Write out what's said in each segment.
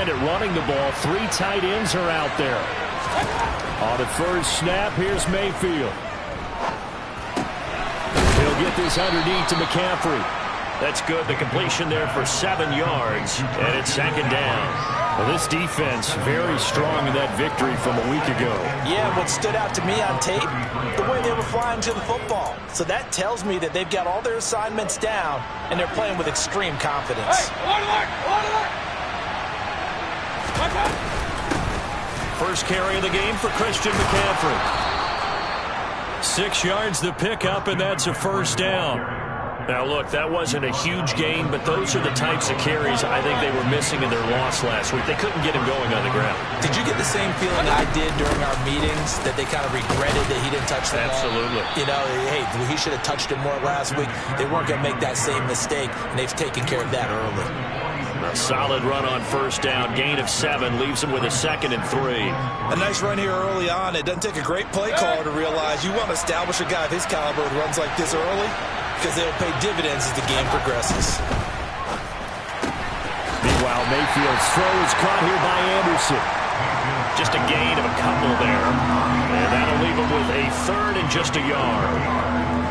at running the ball. 3 tight ends are out there. On the first snap, here's Mayfield. He'll get this underneath to McCaffrey. That's good. The completion there for 7 yards, and it's 2nd down. Well, this defense very strong in that victory from a week ago. Yeah, what stood out to me on tape, the way they were flying to the football. So that tells me that they've got all their assignments down, and they're playing with extreme confidence. First carry of the game for Christian McCaffrey. 6 yards the pickup, and that's a first down. Now, look, that wasn't a huge gain, but those are the types of carries I think they were missing in their loss last week. They couldn't get him going on the ground. Did you get the same feeling I did during our meetings, that they kind of regretted that he didn't touch the ball? Absolutely. You know, hey, he should have touched it more last week. They weren't going to make that same mistake, and they've taken care of that early. A solid run on first down. Gain of 7 leaves him with a 2nd and 3. A nice run here early on. It doesn't take a great play caller to realize you want to establish a guy of his caliber who runs like this early, because they'll pay dividends as the game progresses. Meanwhile, Mayfield's throw is caught here by Anderson. Just a gain of a couple there. And that'll leave him with a 3rd and just a yard.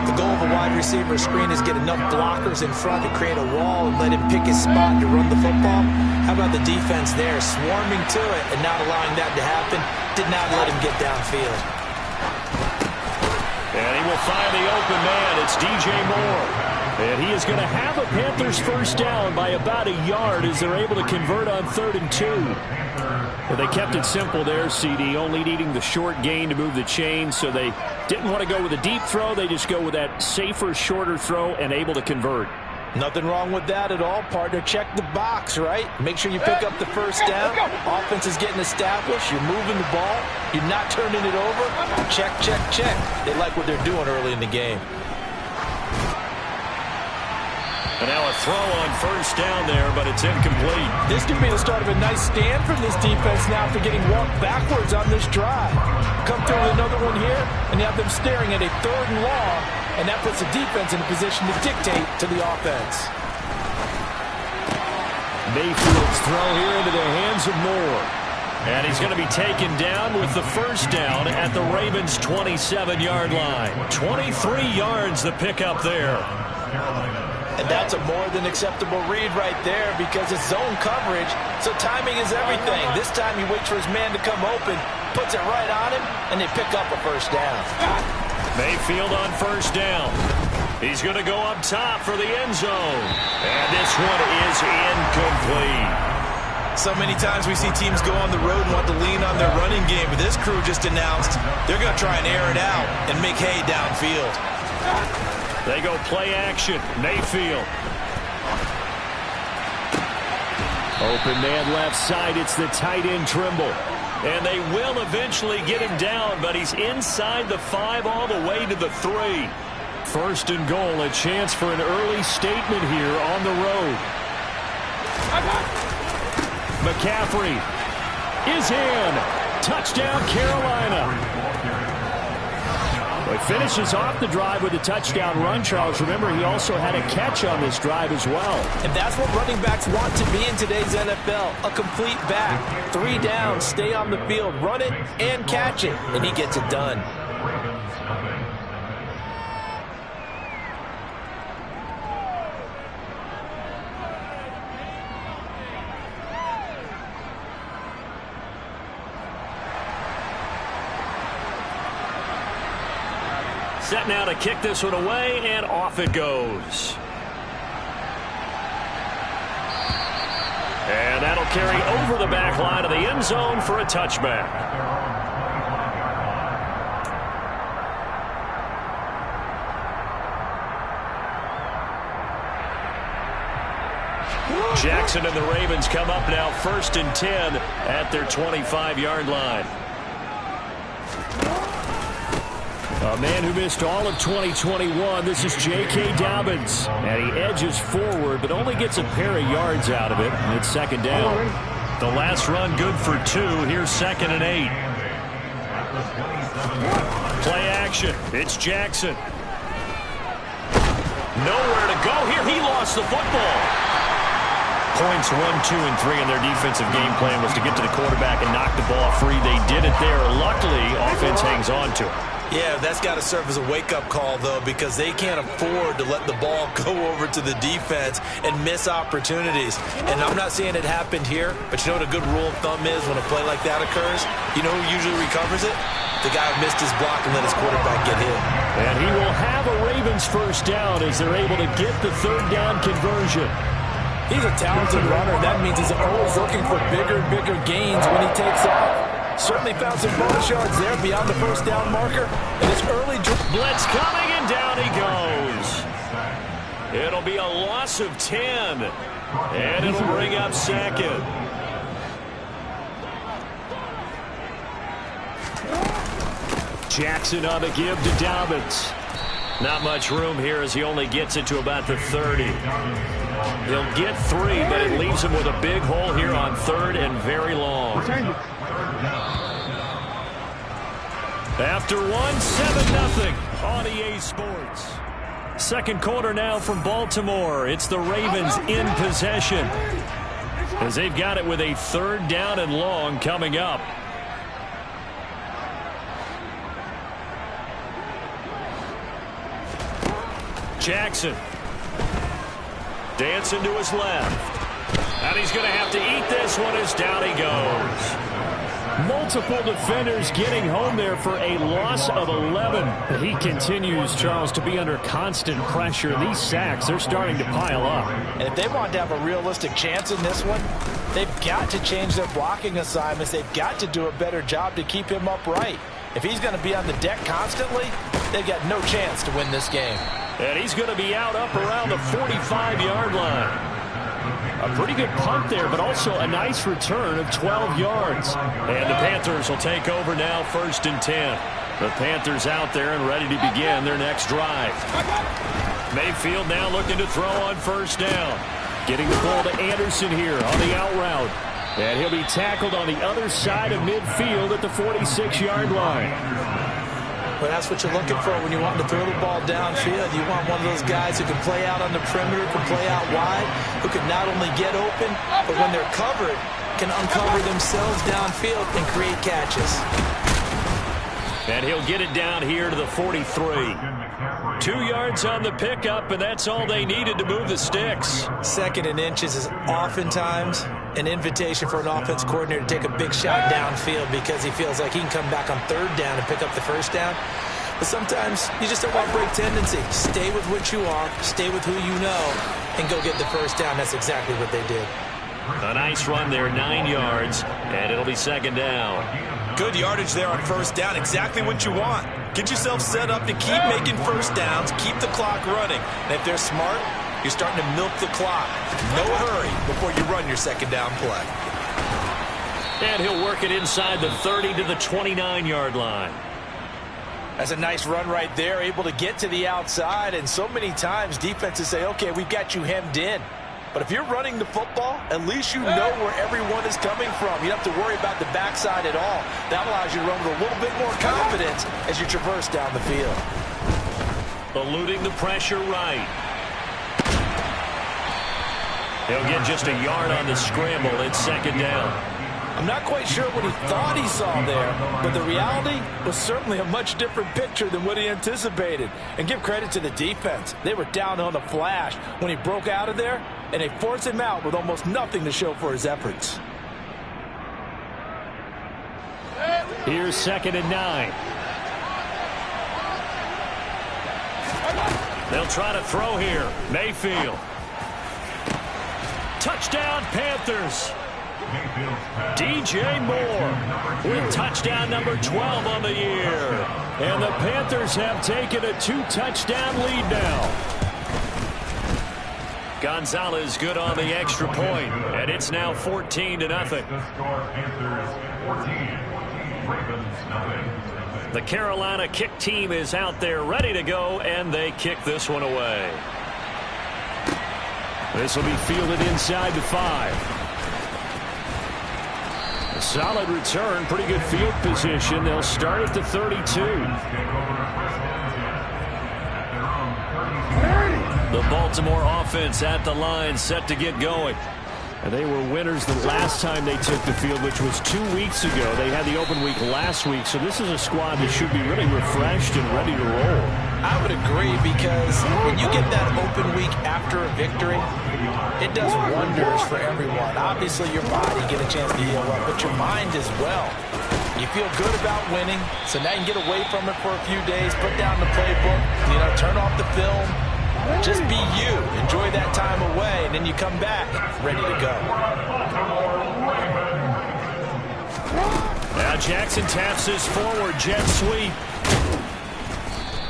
The goal of a wide receiver screen is get enough blockers in front to create a wall and let him pick his spot to run the football. How about the defense there, swarming to it and not allowing that to happen? Did not let him get downfield. And he will find the open man. It's DJ Moore. And he is going to have a Panthers first down by about a yard as they're able to convert on 3rd and 2. Well, they kept it simple there, CD, only needing the short gain to move the chains, so they didn't want to go with a deep throw. They just go with that safer, shorter throw and able to convert. Nothing wrong with that at all, partner. Check the box, right? Make sure you pick up the first down. Offense is getting established. You're moving the ball. You're not turning it over. Check, check, check. They like what they're doing early in the game. And now a throw on first down there, but it's incomplete. This could be the start of a nice stand from this defense now after getting walked backwards on this drive. Come through with another one here, and you have them staring at a 3rd and long, and that puts the defense in a position to dictate to the offense. Mayfield's throw here into the hands of Moore. And he's going to be taken down with the first down at the Ravens' 27-yard line. 23 yards the pickup there. And that's a more than acceptable read right there because it's zone coverage, so timing is everything. This time he waits for his man to come open, puts it right on him, and they pick up a first down. Mayfield on first down. He's going to go up top for the end zone. And this one is incomplete. So many times we see teams go on the road and want to lean on their running game, but this crew just announced they're going to try and air it out and make hay downfield. They go play action. Mayfield. Open man left side. It's the tight end Trimble. And they will eventually get him down, but he's inside the 5 all the way to the 3. 1st and goal. A chance for an early statement here on the road. McCaffrey is in. Touchdown, Carolina. Well, he finishes off the drive with a touchdown run, Charles. Remember, he also had a catch on this drive as well. And that's what running backs want to be in today's NFL. A complete back. 3 down, stay on the field, run it, and catch it. And he gets it done. Set now to kick this one away, and off it goes. And that'll carry over the back line of the end zone for a touchback. Jackson and the Ravens come up now 1st and 10 at their 25-yard line. A man who missed all of 2021, this is J.K. Dobbins. And he edges forward, but only gets a pair of yards out of it, and it's 2nd down. The last run good for 2. Here's 2nd and 8. Play action. It's Jackson. Nowhere to go here. He lost the football. Points 1, 2, and 3 in their defensive game plan was to get to the quarterback and knock the ball free. They did it there. Luckily, offense hangs on to it. Yeah, that's got to serve as a wake-up call, though, because they can't afford to let the ball go over to the defense and miss opportunities. And I'm not saying it happened here, but you know what a good rule of thumb is when a play like that occurs? You know who usually recovers it? The guy who missed his block and let his quarterback get hit. And he will have a Ravens first down as they're able to get the third down conversion. He's a talented runner. That means he's always looking for bigger and bigger gains when he takes off. Certainly found some bonus yards there beyond the first down marker. And it's early. Blitz coming, and down he goes. It'll be a loss of 10. And it'll bring up second. Jackson on the give to Dobbins. Not much room here as he only gets it to about the 30. He'll get 3, but it leaves him with a big hole here on third and very long. After 1, 7-0 on EA Sports. Second quarter now from Baltimore. It's the Ravens in possession as they've got it with a third down and long coming up. Jackson dancing to his left. And he's going to have to eat this one as down he goes. Multiple defenders getting home there for a loss of 11. He continues, Charles, to be under constant pressure. These sacks, they're starting to pile up. And if they want to have a realistic chance in this one, they've got to change their blocking assignments. They've got to do a better job to keep him upright. If he's going to be on the deck constantly, they've got no chance to win this game. And he's going to be out up around the 45-yard line. A pretty good punt there, but also a nice return of 12 yards. And the Panthers will take over now, 1st and 10. The Panthers out there and ready to begin their next drive. Mayfield now looking to throw on first down. Getting the ball to Anderson here on the out route. And he'll be tackled on the other side of midfield at the 46-yard line. But that's what you're looking for when you want to throw the ball downfield. You want one of those guys who can play out on the perimeter, can play out wide, who can not only get open, but when they're covered, can uncover themselves downfield and create catches. And he'll get it down here to the 43. 2 yards on the pickup, and that's all they needed to move the sticks. 2nd and inches is oftentimes an invitation for an offense coordinator to take a big shot downfield because he feels like he can come back on 3rd down and pick up the 1st down. But sometimes you just don't want to break tendency. Stay with what you are, stay with who you know, and go get the 1st down. That's exactly what they did. A nice run there, 9 yards, and it'll be 2nd down. Good yardage there on 1st down, exactly what you want. Get yourself set up to keep making 1st downs, keep the clock running. And if they're smart, you're starting to milk the clock. No hurry before you run your 2nd down play. And he'll work it inside the 30 to the 29-yard line. That's a nice run right there, able to get to the outside. And so many times defenses say, okay, we've got you hemmed in. But if you're running the football, at least you know where everyone is coming from. You don't have to worry about the backside at all. That allows you to run with a little bit more confidence as you traverse down the field. Eluding the pressure right. He'll get just a yard on the scramble. It's 2nd down. I'm not quite sure what he thought he saw there, but the reality was certainly a much different picture than what he anticipated. And give credit to the defense. They were down on the flash when he broke out of there, and they forced him out with almost nothing to show for his efforts. Here's 2nd and 9. They'll try to throw here. Mayfield. Touchdown, Panthers. DJ Moore with touchdown number 12 on the year. And the Panthers have taken a 2-touchdown lead now. Gonzalez good on the extra point, and it's now 14-0. The Carolina kick team is out there ready to go, and they kick this one away. This will be fielded inside the 5. A solid return, pretty good field position. They'll start at the 32. The Baltimore offense at the line, set to get going. And they were winners the last time they took the field, which was 2 weeks ago. They had the open week last week, so this is a squad that should be really refreshed and ready to roll. I would agree, because when you get that open week after a victory, it does wonders for everyone. Obviously, your body get a chance to heal up, but your mind as well. You feel good about winning, so now you can get away from it for a few days, put down the playbook, turn off the film. Just be you. Enjoy that time away, and then you come back ready to go. Now Jackson taps his forward jet sweep.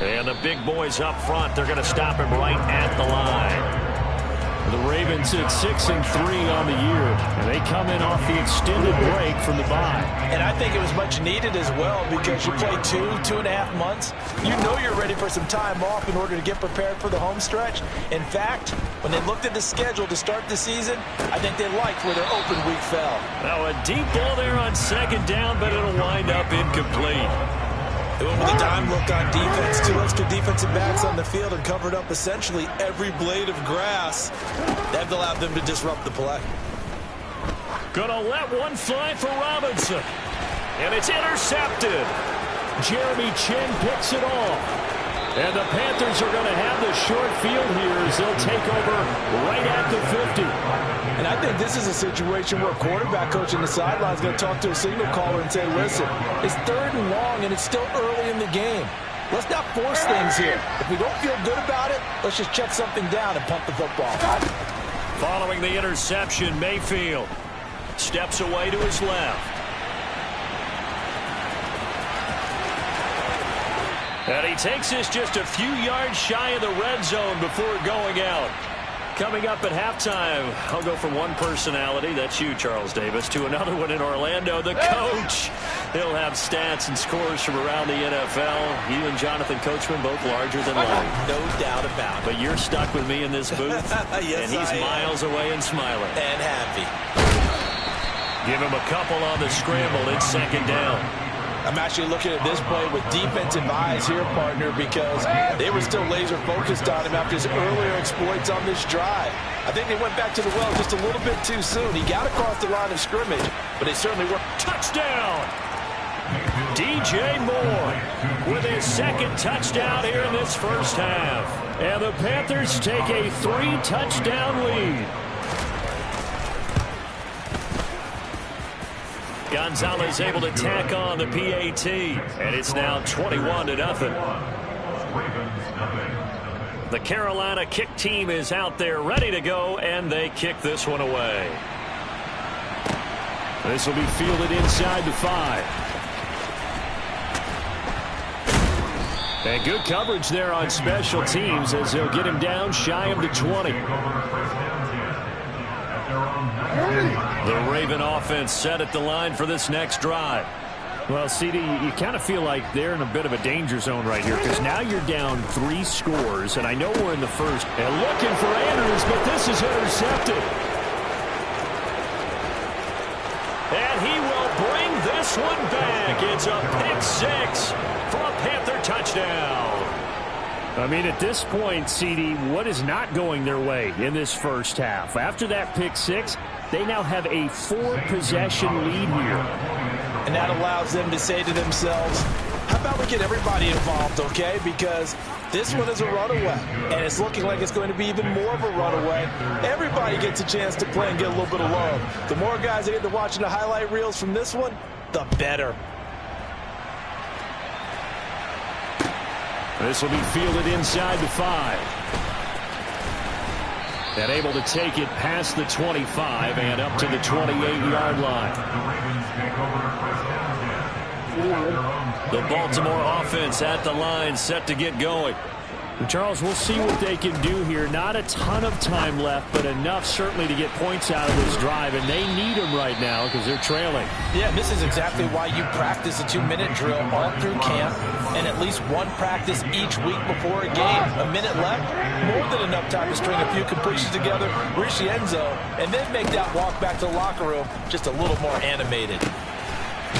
And the big boys up front, they're going to stop him right at the line. The Ravens at 6-3 on the year, and they come in off the extended break from the bye. And I think it was much needed as well, because you play 2.5 months. You know you're ready for some time off in order to get prepared for the home stretch. In fact, when they looked at the schedule to start the season, I think they liked where their open week fell. Now a deep ball there on second down, but it'll wind up incomplete. They went with a dime look on defense. 2 extra defensive backs on the field and covered up essentially every blade of grass. That allowed them to disrupt the play. Gonna let one fly for Robinson. And it's intercepted. Jeremy Chin picks it off. And the Panthers are going to have the short field here as they'll take over right at the 50. And I think this is a situation where a quarterback coach on the sideline is going to talk to a signal caller and say, listen, it's 3rd and long and it's still early in the game. Let's not force things here. If we don't feel good about it, let's just check something down and punt the football. Following the interception, Mayfield steps away to his left. And he takes this just a few yards shy of the red zone before going out. Coming up at halftime, I'll go from one personality, that's you, Charles Davis, to another one in Orlando, the coach. He'll have stats and scores from around the NFL. You and Jonathan Coachman both larger than life. No doubt about it. But you're stuck with me in this booth. Yes, and he's miles away and smiling. And happy. Give him a couple on the scramble. It's second down. I'm actually looking at this play with defensive eyes here, partner, because they were still laser focused on him after his earlier exploits on this drive. I think they went back to the well just a little bit too soon. He got across the line of scrimmage, but they certainly were. Touchdown! DJ Moore with his second touchdown here in this first half. And the Panthers take a 3-touchdown lead. Gonzalez able to tack on the PAT, and it's now 21-0. The Carolina kick team is out there ready to go, and they kick this one away. This will be fielded inside the 5. And good coverage there on special teams as they'll get him down shy of the 20. The Raven offense set at the line for this next drive. Well, CD, you kind of feel like they're in a bit of a danger zone right here, because now you're down 3 scores, and I know we're in the first. And looking for Andrews, but this is intercepted. And he will bring this one back. It's a pick 6 for a Panther touchdown. I mean, at this point, CD, what is not going their way in this first half? After that pick 6, they now have a 4-possession lead here. And that allows them to say to themselves, how about we get everybody involved, okay? Because this one is a runaway, and it's looking like it's going to be even more of a runaway. Everybody gets a chance to play and get a little bit of love. The more guys that get to watching the highlight reels from this one, the better. This will be fielded inside the 5. And able to take it past the 25 and up to the 28-yard line. The Baltimore offense at the line, set to get going. And Charles, we'll see what they can do here. Not a ton of time left, but enough certainly to get points out of this drive, and they need them right now because they're trailing. Yeah, this is exactly why you practice a 2-minute drill all through camp, and at least one practice each week before a game. A minute left, more than enough time to string a few completions together, reach the end zone, and then make that walk back to the locker room just a little more animated.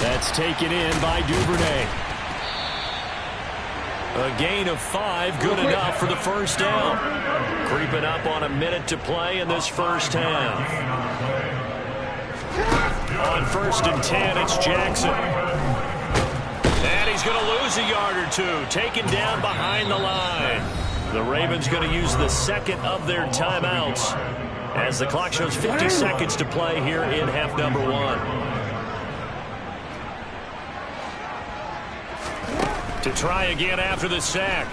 That's taken in by Duvernay. A gain of 5, good enough for the first down. Creeping up on a minute to play in this first half. On 1st and 10, it's Jackson. And he's going to lose a yard or two, taken down behind the line. The Ravens going to use the second of their timeouts as the clock shows 50 seconds to play here in half number 1. To try again after the sack,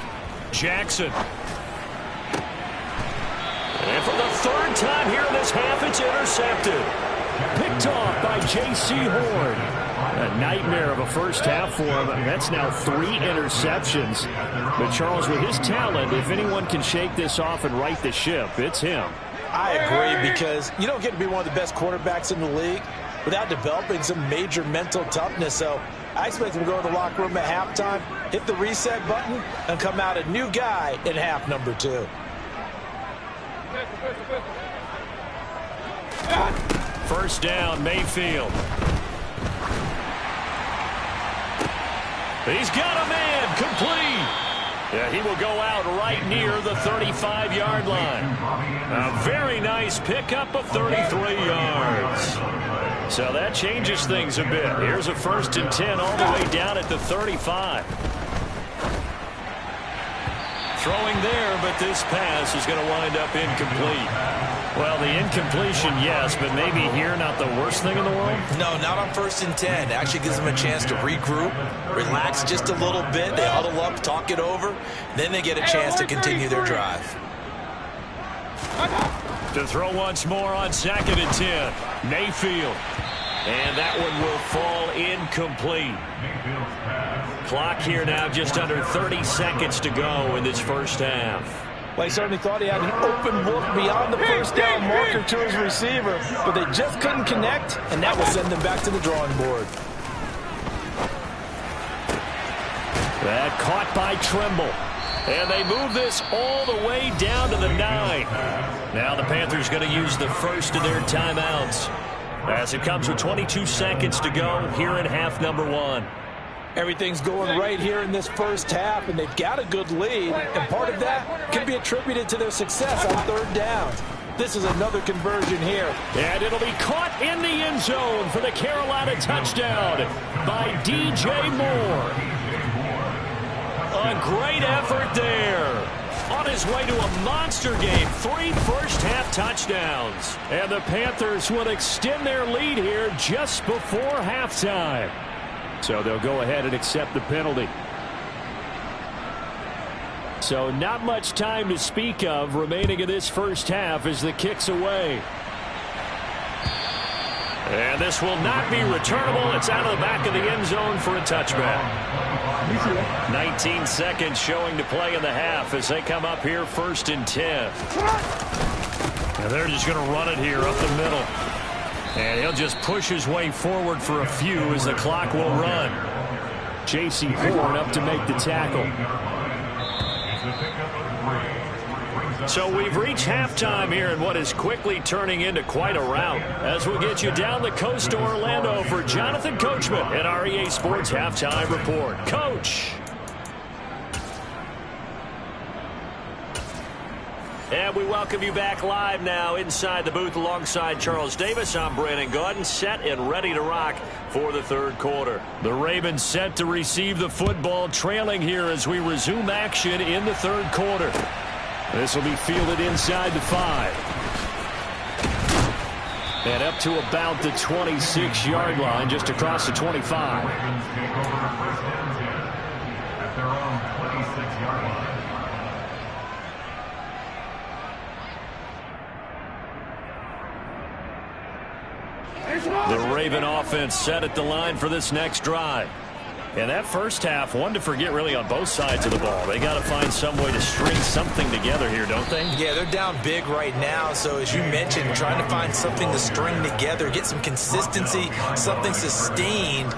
Jackson. And for the 3rd time here in this half, it's intercepted. Picked off by J.C. Horn. A nightmare of a first half for him. That's now 3 interceptions. But Charles, with his talent, if anyone can shake this off and right the ship, it's him. I agree, because you don't get to be one of the best quarterbacks in the league without developing some major mental toughness. So I expect him to go to the locker room at halftime, hit the reset button, and come out a new guy in half number 2. First down, Mayfield. He's got a man, complete. Yeah, he will go out right near the 35-yard line. A very nice pickup of 33 yards. So that changes things a bit. Here's a 1st and 10 all the way down at the 35. Throwing there, but this pass is going to wind up incomplete. Well, the incompletion, yes, but maybe here not the worst thing in the world? No, not on 1st and 10. Actually gives them a chance to regroup, relax just a little bit. They huddle up, talk it over. Then they get a chance to continue their drive. To throw once more on 2nd and 10. Mayfield. And that one will fall incomplete. Clock here now just under 30 seconds to go in this first half. Well, he certainly thought he had an open look beyond the first down marker to his receiver, but they just couldn't connect, and that will send them back to the drawing board. That caught by Trimble. And they move this all the way down to the 9. Now the Panthers going to use the first of their timeouts as it comes with 22 seconds to go here in half number 1. Everything's going right here in this first half, and they've got a good lead, and part of that can be attributed to their success on 3rd down. This is another conversion here. And it'll be caught in the end zone for the Carolina touchdown by DJ Moore. A great effort there. On his way to a monster game, 3 first-half touchdowns. And the Panthers will extend their lead here just before halftime. So they'll go ahead and accept the penalty. So not much time to speak of remaining in this first half as the kick's away. And this will not be returnable. It's out of the back of the end zone for a touchback. 19 seconds showing to play in the half as they come up here 1st and 10. And they're just going to run it here up the middle. And he'll just push his way forward for a few as the clock will run. J.C. Horn up to make the tackle. So we've reached halftime here in what is quickly turning into quite a rout. As we'll get you down the coast to Orlando for Jonathan Coachman at our EA Sports Halftime Report. Coach. And we welcome you back live now inside the booth alongside Charles Davis. I'm Brandon Gaudin, set and ready to rock for the 3rd quarter. The Ravens set to receive the football, trailing here as we resume action in the 3rd quarter. This will be fielded inside the 5. And up to about the 26-yard line, just across the 25. At their own 26-yard line. The Raven offense set at the line for this next drive. And that first half, one to forget really on both sides of the ball. They got to find some way to string something together here, don't they? Yeah, they're down big right now. So as you mentioned, trying to find something to string together, get some consistency, something sustained,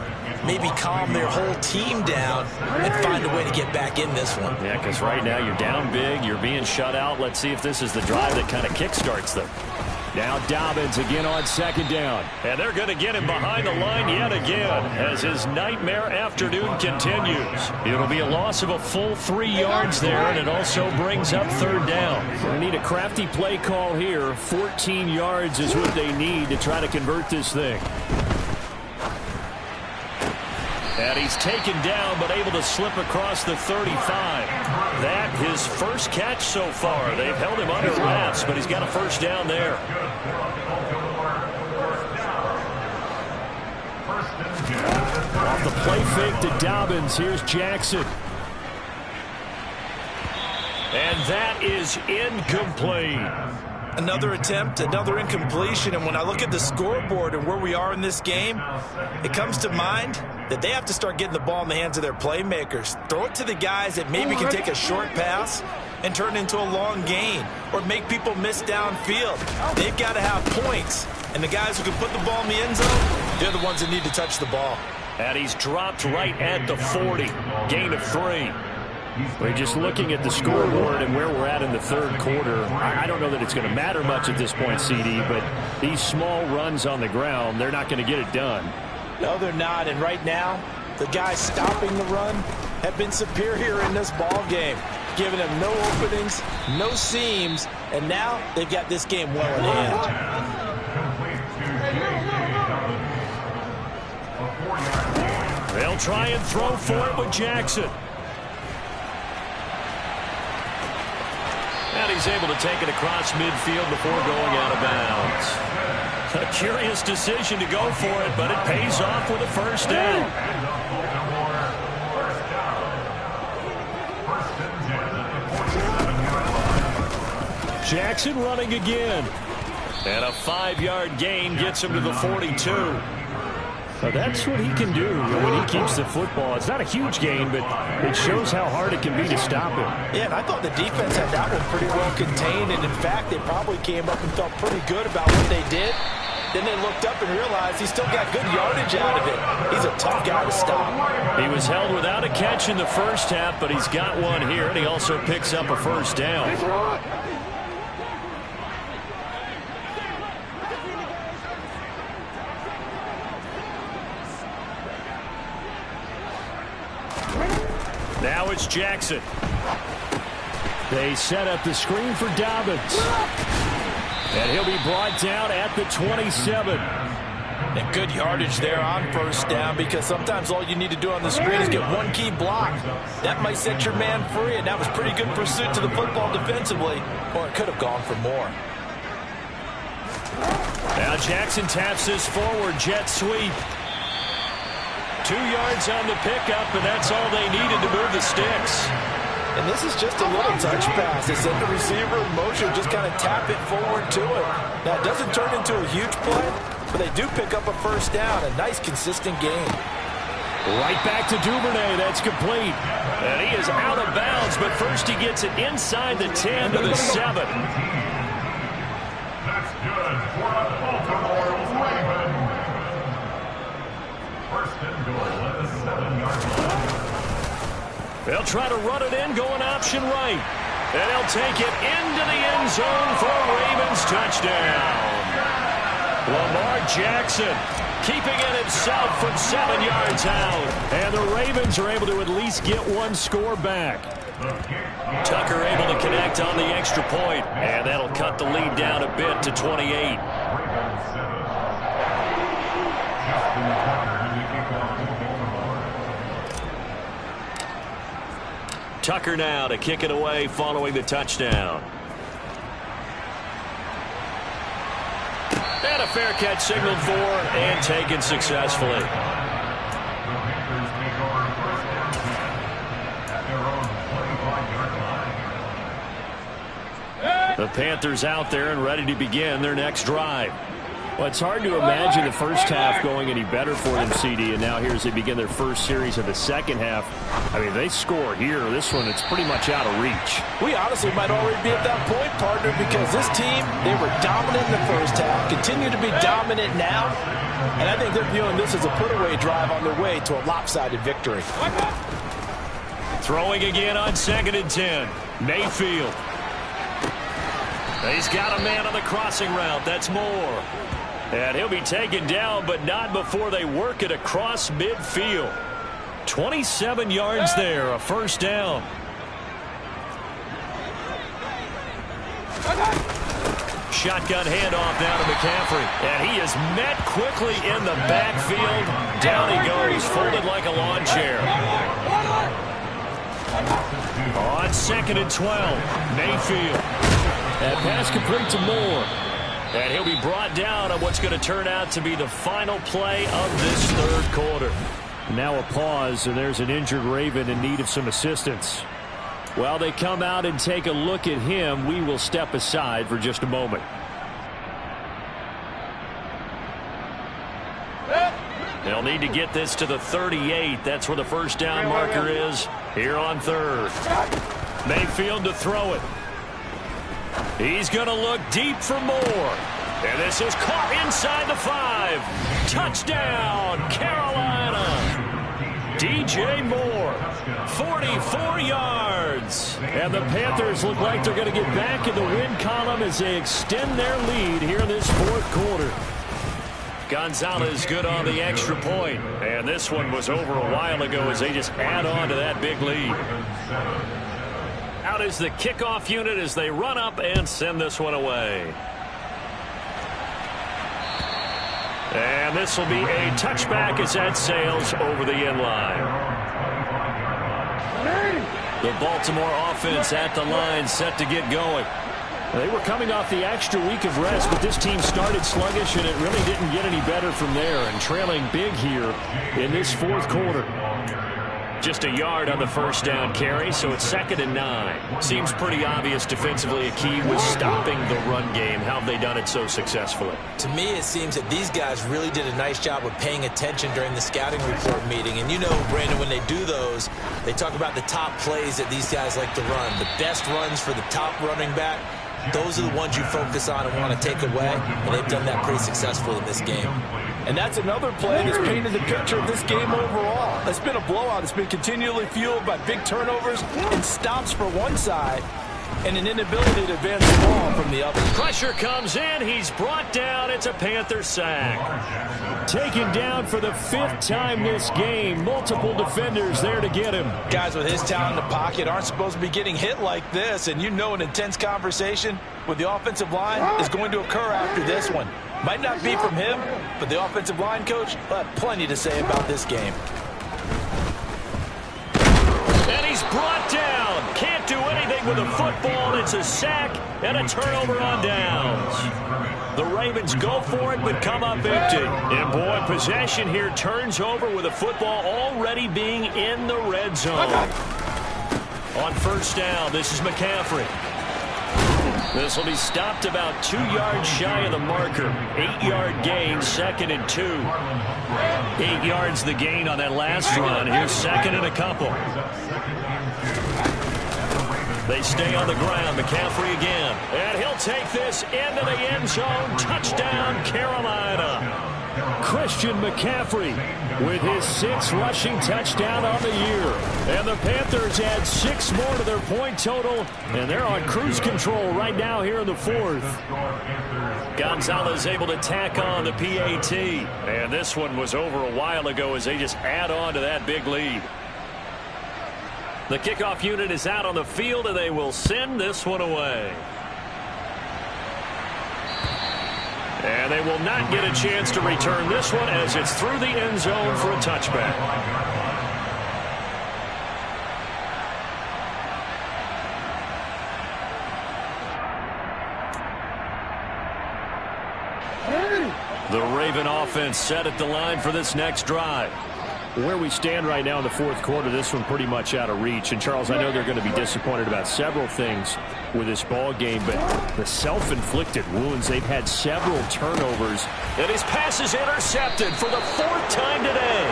maybe calm their whole team down and find a way to get back in this one. Yeah, because right now you're down big, you're being shut out. Let's see if this is the drive that kind of kickstarts them. Now Dobbins again on second down. And they're going to get him behind the line yet again as his nightmare afternoon continues. It'll be a loss of a full 3 yards there, and it also brings up third down. They need a crafty play call here. 14 yards is what they need to try to convert this thing. And he's taken down, but able to slip across the 35. That his first catch so far. They've held him under wraps, but he's got a first down there. Off the play fake to Dobbins, here's Jackson. And that is incomplete. Another attempt, another incompletion, and when I look at the scoreboard and where we are in this game, it comes to mind that they have to start getting the ball in the hands of their playmakers. Throw it to the guys that maybe can take a short pass and turn it into a long gain or make people miss downfield. They've got to have points, and the guys who can put the ball in the end zone, they're the ones that need to touch the ball. And he's dropped right at the 40. Gain of 3. We're just looking at the scoreboard and where we're at in the third quarter. I don't know that it's going to matter much at this point, CD, but these small runs on the ground, they're not going to get it done. No, they're not. And right now, the guys stopping the run have been superior in this ball game, giving them no openings, no seams, and now they've got this game well in hand. They'll try and throw for it with Jackson. And he's able to take it across midfield before going out of bounds. A curious decision to go for it, but it pays off with a first down. Jackson running again. And a 5-yard gain gets him to the 42. So that's what he can do when he keeps the football. It's not a huge gain, but it shows how hard it can be to stop him. Yeah, and I thought the defense had that one pretty well contained, and in fact, they probably came up and felt pretty good about what they did. Then they looked up and realized he still got good yardage out of it. He's a tough guy to stop. He was held without a catch in the first half, but he's got one here, and he also picks up a first down. Now it's Jackson. They set up the screen for Dobbins. And he'll be brought down at the 27. And good yardage there on first down, because sometimes all you need to do on the screen is get one key block. That might set your man free, and that was pretty good pursuit to the football defensively, or it could have gone for more. Now Jackson taps this forward jet sweep. 2 yards on the pickup, and that's all they needed to move the sticks. And this is just a little touch pass. They send the receiver in motion, just kind of tap it forward to it. Now, it doesn't turn into a huge play, but they do pick up a first down. A nice, consistent gain. Right back to Duvernay. That's complete. And he is out of bounds, but first he gets it inside the 10 to the 7. That's good for a Baltimore Ravens. First and goal at the 7-yard line. They'll try to run it in, going option right. And they'll take it into the end zone for a Ravens touchdown. Lamar Jackson keeping it himself from 7 yards out. And the Ravens are able to at least get one score back. Tucker able to connect on the extra point, and that'll cut the lead down a bit to 28. Tucker now to kick it away following the touchdown. And a fair catch signaled for and taken successfully. The Panthers out there and ready to begin their next drive. Well, it's hard to imagine the first half going any better for them, CD, and now here as they begin their first series of the second half. I mean, they score here. This one, it's pretty much out of reach. We honestly might already be at that point, partner, because this team, they were dominant in the first half, continue to be dominant now, and I think they're viewing this as a put-away drive on their way to a lopsided victory. Throwing again on 2nd and 10. Mayfield. He's got a man on the crossing route. That's Moore. And he'll be taken down, but not before they work it across midfield. 27 yards there, a first down. Shotgun handoff now to McCaffrey. And he is met quickly in the backfield. Down he goes, folded like a lawn chair. On 2nd and 12, Mayfield. And pass complete to Moore. And he'll be brought down on what's going to turn out to be the final play of this third quarter. Now a pause, and there's an injured Raven in need of some assistance. While they come out and take a look at him, we will step aside for just a moment. They'll need to get this to the 38. That's where the first down marker is here on 3rd. Mayfield to throw it. He's going to look deep for Moore. And this is caught inside the 5. Touchdown, Carolina. DJ Moore, 44 yards. And the Panthers look like they're going to get back in the win column as they extend their lead here in this fourth quarter. Gonzalez good on the extra point. And this one was over a while ago as they just add on to that big lead. Out is the kickoff unit as they run up and send this one away. And this will be a touchback as that sails over the end line. The Baltimore offense at the line set to get going. They were coming off the extra week of rest, but this team started sluggish, and it really didn't get any better from there, and trailing big here in this fourth quarter. Just a yard on the first down carry, so it's 2nd and 9. Seems pretty obvious defensively a key was stopping the run game. How have they done it so successfully? To me, it seems that these guys really did a nice job of paying attention during the scouting report meeting. And you know, Brandon, when they do those, they talk about the top plays that these guys like to run. The best runs for the top running back, those are the ones you focus on and want to take away. And they've done that pretty successfully in this game. And that's another play that's painted the picture of this game overall. It's been a blowout. It's been continually fueled by big turnovers and stops for one side and an inability to advance the ball from the other. Pressure comes in. He's brought down. It's a Panther sack. Taken down for the 5th time this game. Multiple defenders there to get him. Guys with his talent in the pocket aren't supposed to be getting hit like this. And you know an intense conversation with the offensive line is going to occur after this one. Might not be from him, but the offensive line coach will have plenty to say about this game. And he's brought down. Can't do anything with a football. It's a sack and a turnover on downs. The Ravens go for it, but come up empty. And boy, possession here turns over with a football already being in the red zone. On first down, this is McCaffrey. This will be stopped about 2 yards shy of the marker. 8-yard gain, 2nd and 2. 8 yards the gain on that last run. Here's 2nd and a couple. They stay on the ground. McCaffrey again. And he'll take this into the end zone. Touchdown, Carolina. Christian McCaffrey with his 6th rushing touchdown on the year. And the Panthers add 6 more to their point total, and they're on cruise control right now here in the 4th. Gonzalez able to tack on the PAT. And this one was over a while ago as they just add on to that big lead. The kickoff unit is out on the field, and they will send this one away. And they will not get a chance to return this one as it's through the end zone for a touchback. The Raven offense set at the line for this next drive. Where we stand right now in the 4th quarter, this one pretty much out of reach. And, Charles, I know they're going to be disappointed about several things with this ball game, but the self-inflicted wounds, they've had several turnovers. And his pass is intercepted for the 4th time today.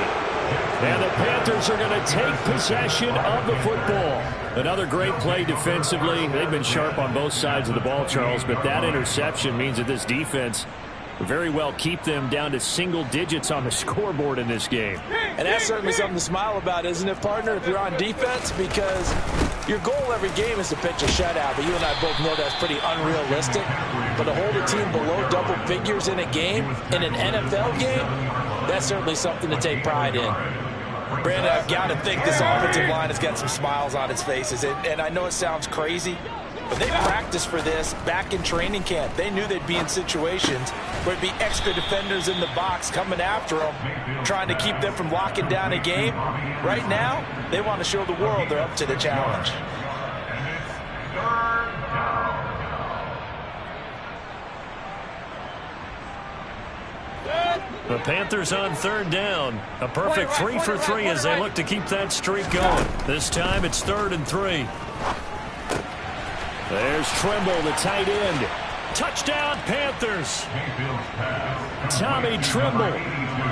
And the Panthers are going to take possession of the football. Another great play defensively. They've been sharp on both sides of the ball, Charles, but that interception means that this defense very well keep them down to single digits on the scoreboard in this game. And that's certainly something to smile about, isn't it, partner, if you're on defense? Because Your goal every game is to pitch a shutout, but you and I both know that's pretty unrealistic. But to hold a team below double figures in a game, in an NFL game, that's certainly something to take pride in. Brandon, I've got to think this offensive line has got some smiles on its faces. And I know it sounds crazy, but they practiced for this back in training camp. They knew they'd be in situations where it'd be extra defenders in the box coming after them, trying to keep them from locking down a game. Right now, they want to show the world they're up to the challenge. The Panthers on third down. A perfect 3 for 3 as they look to keep that streak going. This time it's 3rd and 3. There's Trimble, the tight end. Touchdown, Panthers. Tommy Trimble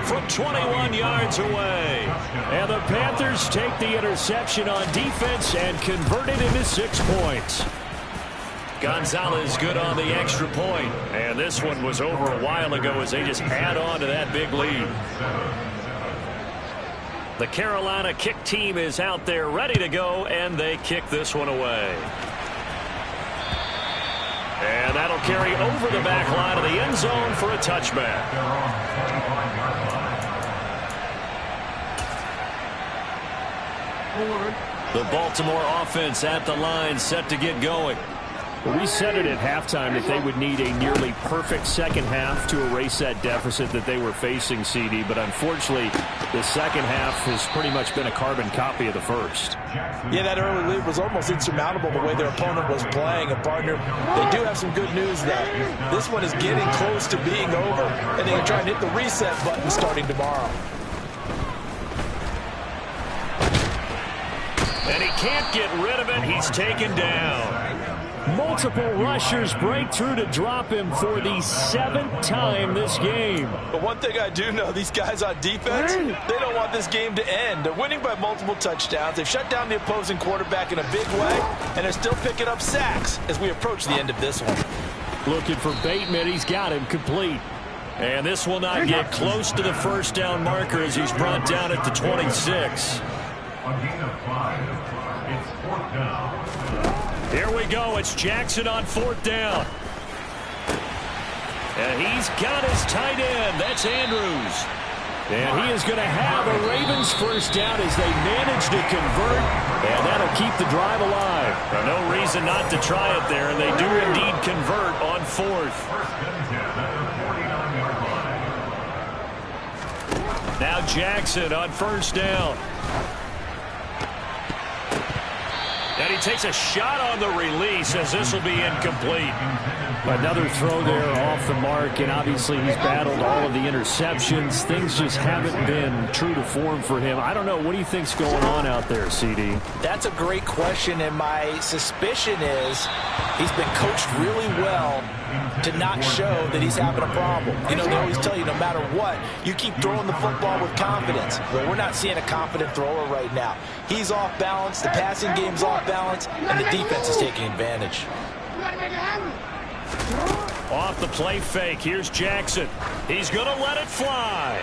from 21 yards away. And the Panthers take the interception on defense and convert it into 6 points. Gonzalez good on the extra point. And this one was over a while ago as they just add on to that big lead. The Carolina kick team is out there ready to go, and they kick this one away. And that'll carry over the back line of the end zone for a touchback. The Baltimore offense at the line set to get going. We said it at halftime that they would need a nearly perfect second half to erase that deficit that they were facing, CD. But unfortunately, the second half has pretty much been a carbon copy of the first. Yeah, that early lead was almost insurmountable the way their opponent was playing. And, partner, they do have some good news, though. This one is getting close to being over, and they can try and hit the reset button starting tomorrow. And he can't get rid of it. He's taken down. Multiple rushers break through to drop him for the 7th time this game. But one thing I do know, these guys on defense, they don't want this game to end. They're winning by multiple touchdowns. They've shut down the opposing quarterback in a big way, and they're still picking up sacks as we approach the end of this one. Looking for Bateman. He's got him complete. And this will not get close to the first down marker as he's brought down at the 26. Here we go. It's Jackson on 4th down. And he's got his tight end. That's Andrews. And he is going to have a Ravens first down as they manage to convert. And that'll keep the drive alive. No reason not to try it there. And they do indeed convert on 4th. Now Jackson on 1st down. And he takes a shot on the release as this will be incomplete. Another throw there off the mark, and obviously he's battled all of the interceptions. Things just haven't been true to form for him. I don't know. What do you think's going on out there, CD? That's a great question, and my suspicion is he's been coached really well to not show that he's having a problem. You know, they always tell you no matter what, you keep throwing the football with confidence. Well, we're not seeing a confident thrower right now. He's off balance, the passing game's off balance, and the defense is taking advantage. Off the play fake, here's Jackson. He's going to let it fly.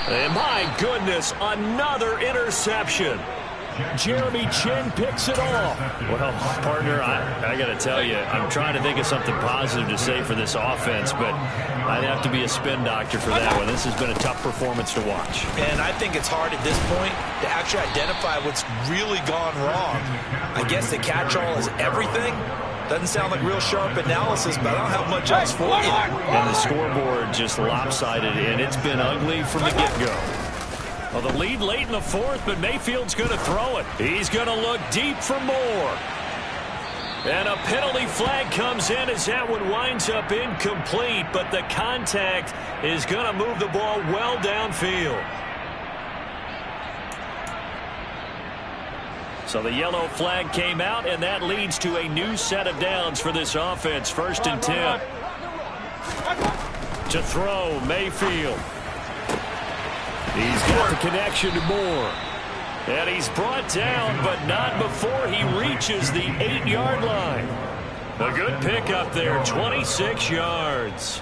And my goodness, another interception. Jeremy Chin picks it off. Well, partner, I got to tell you, I'm trying to think of something positive to say for this offense, but I'd have to be a spin doctor for that one. This has been a tough performance to watch. And I think it's hard at this point to actually identify what's really gone wrong. I guess the catch-all is everything. Doesn't sound like real sharp analysis, but I don't have much else for you. And the scoreboard just lopsided, and it's been ugly from the get-go. Well, the lead late in the 4th, but Mayfield's going to throw it. He's going to look deep for more. And a penalty flag comes in as that one winds up incomplete, but the contact is going to move the ball well downfield. So the yellow flag came out, and that leads to a new set of downs for this offense. 1st and 10. To throw, Mayfield. He's got the connection to Moore. And he's brought down, but not before he reaches the 8-yard line. A good pickup there, 26 yards.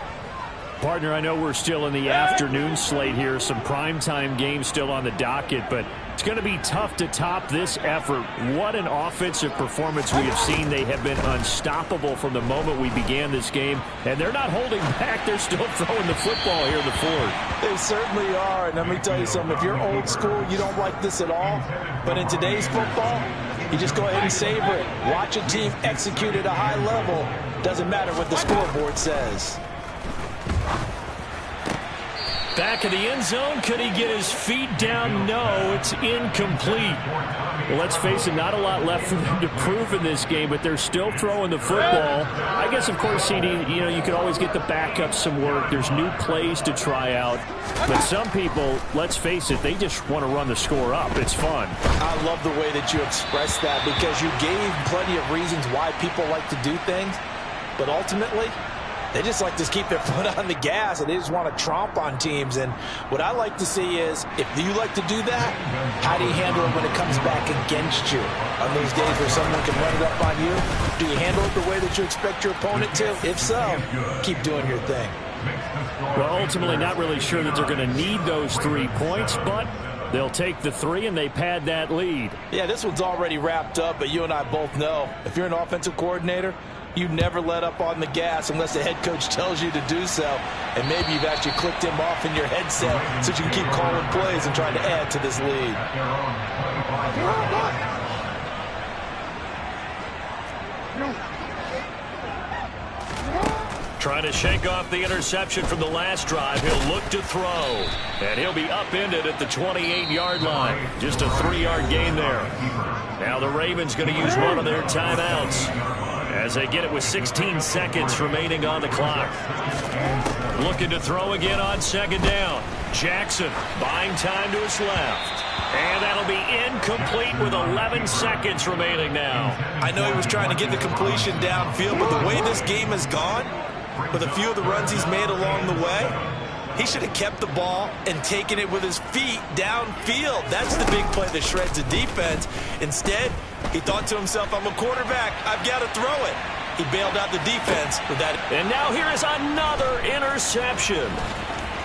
Partner, I know we're still in the afternoon slate here, some primetime games still on the docket, but it's going to be tough to top this effort. What an offensive performance we have seen. They have been unstoppable from the moment we began this game, and they're not holding back. They're still throwing the football here in the fourth. They certainly are, and let me tell you something. If you're old school, you don't like this at all, but in today's football, you just go ahead and savor it. Watch a team execute at a high level. Doesn't matter what the scoreboard says. Back in the end zone, could he get his feet down? No, it's incomplete. Well, let's face it, not a lot left for them to prove in this game, but they're still throwing the football. I guess, of course, CD, you could always get the backup some work. There's new plays to try out. But some people, let's face it, they just want to run the score up. It's fun. I love the way that you expressed that because you gave plenty of reasons why people like to do things, but ultimately, they just like to keep their foot on the gas, and they just want to tromp on teams. And what I like to see is, if you like to do that, how do you handle it when it comes back against you? On those days where someone can run it up on you, do you handle it the way that you expect your opponent to? If so, keep doing your thing. Well, ultimately, not really sure that they're going to need those 3 points, but they'll take the 3, and they pad that lead. Yeah, this one's already wrapped up, but you and I both know, if you're an offensive coordinator, you never let up on the gas unless the head coach tells you to do so. And maybe you've actually clicked him off in your headset so you can keep calling plays and trying to add to this lead. Trying to shake off the interception from the last drive. He'll look to throw. And he'll be upended at the 28-yard line. Just a 3-yard gain there. Now the Ravens going to use one of their timeouts as they get it with 16 seconds remaining on the clock. Looking to throw again on second down. Jackson buying time to his left. And that'll be incomplete with 11 seconds remaining now. I know he was trying to get the completion downfield, but the way this game has gone, with a few of the runs he's made along the way, he should have kept the ball and taken it with his feet downfield. That's the big play that shreds the defense. Instead, he thought to himself, I'm a quarterback, I've got to throw it. He bailed out the defense with that. And now here is another interception.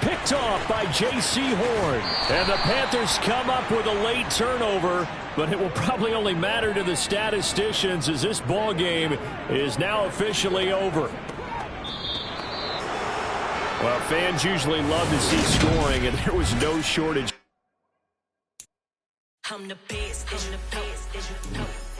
Picked off by J.C. Horn. And the Panthers come up with a late turnover, but it will probably only matter to the statisticians as this ball game is now officially over. Well, fans usually love to see scoring, and there was no shortage. I'm the best,